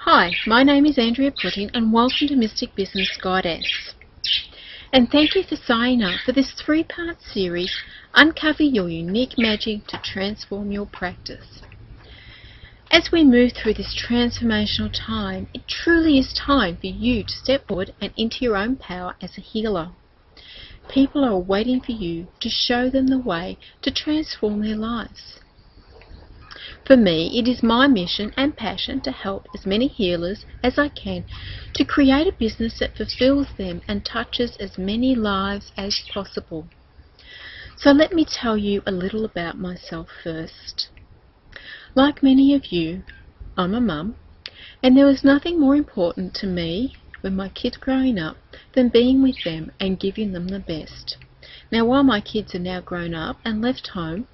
Hi, my name is Andrea Pudding and welcome to Mystic Business Goddess. And thank you for signing up for this 3-part series, Uncover Your Unique Magic to Transform Your Practice. As we move through this transformational time, it truly is time for you to step forward and into your own power as a healer. People are waiting for you to show them the way to transform their lives. For me, it is my mission and passion to help as many healers as I can to create a business that fulfills them and touches as many lives as possible. So let me tell you a little about myself first. Like many of you, I'm a mum, and there was nothing more important to me when my kids growing up than being with them and giving them the best. Now, while my kids are now grown up and left home,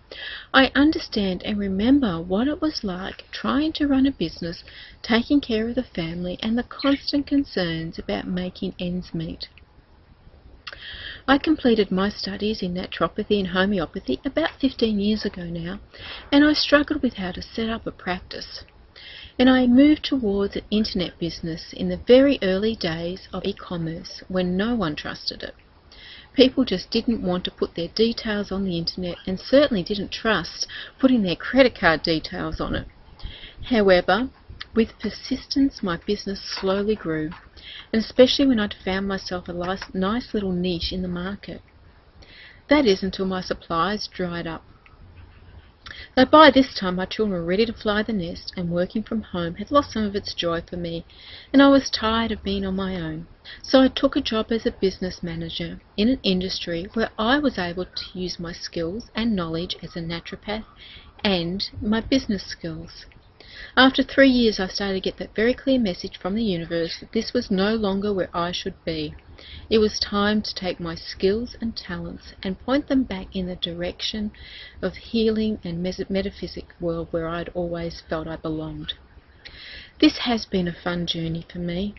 I understand and remember what it was like trying to run a business, taking care of the family, and the constant concerns about making ends meet. I completed my studies in naturopathy and homeopathy about 15 years ago now, and I struggled with how to set up a practice. And I moved towards an internet business in the very early days of e-commerce when no one trusted it. People just didn't want to put their details on the internet and certainly didn't trust putting their credit card details on it. However, with persistence, my business slowly grew, and especially when I'd found myself a nice little niche in the market. That is until my supplies dried up. Though by this time my children were ready to fly the nest and working from home had lost some of its joy for me, and I was tired of being on my own. So I took a job as a business manager in an industry where I was able to use my skills and knowledge as a naturopath and my business skills. After 3 years, I started to get that very clear message from the universe that this was no longer where I should be. It was time to take my skills and talents and point them back in the direction of healing and metaphysic world where I'd always felt I belonged. This has been a fun journey for me,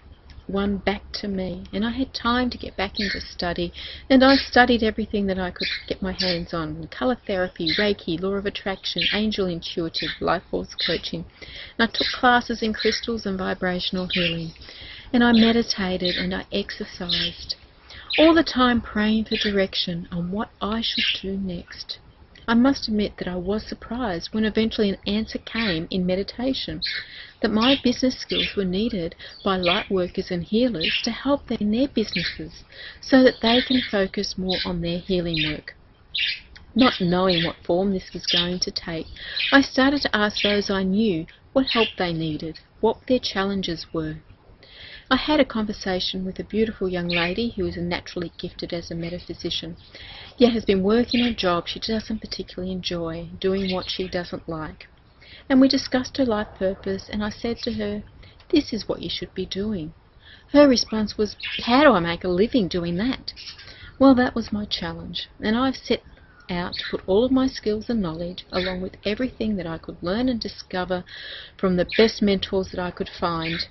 one back to me, and I had time to get back into study, and I studied everything that I could get my hands on: colour therapy, Reiki, law of attraction, angel intuitive, life force coaching. And I took classes in crystals and vibrational healing, and I meditated and I exercised, all the time praying for direction on what I should do next. I must admit that I was surprised when eventually an answer came in meditation, that my business skills were needed by light workers and healers to help them in their businesses so that they can focus more on their healing work. Not knowing what form this was going to take, I started to ask those I knew what help they needed, what their challenges were. I had a conversation with a beautiful young lady who is naturally gifted as a metaphysician, yet has been working a job she doesn't particularly enjoy, doing what she doesn't like. And we discussed her life purpose, and I said to her, "This is what you should be doing." Her response was, "How do I make a living doing that?" Well, that was my challenge, and I've set out to put all of my skills and knowledge, along with everything that I could learn and discover from the best mentors that I could find,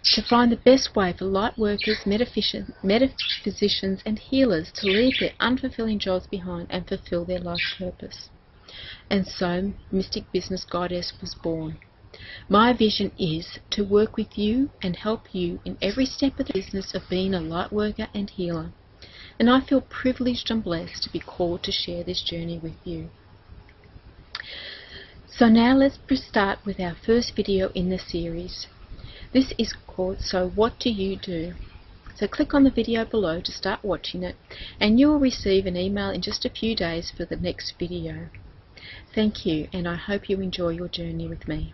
to find the best way for light workers, metaphysicians and healers to leave their unfulfilling jobs behind and fulfill their life purpose. And so Mystic Business Goddess was born. My vision is to work with you and help you in every step of the business of being a light worker and healer. And I feel privileged and blessed to be called to share this journey with you. So now let's start with our first video in the series. This is called So What Do You Do? So click on the video below to start watching it, and you will receive an email in just a few days for the next video. Thank you, and I hope you enjoy your journey with me.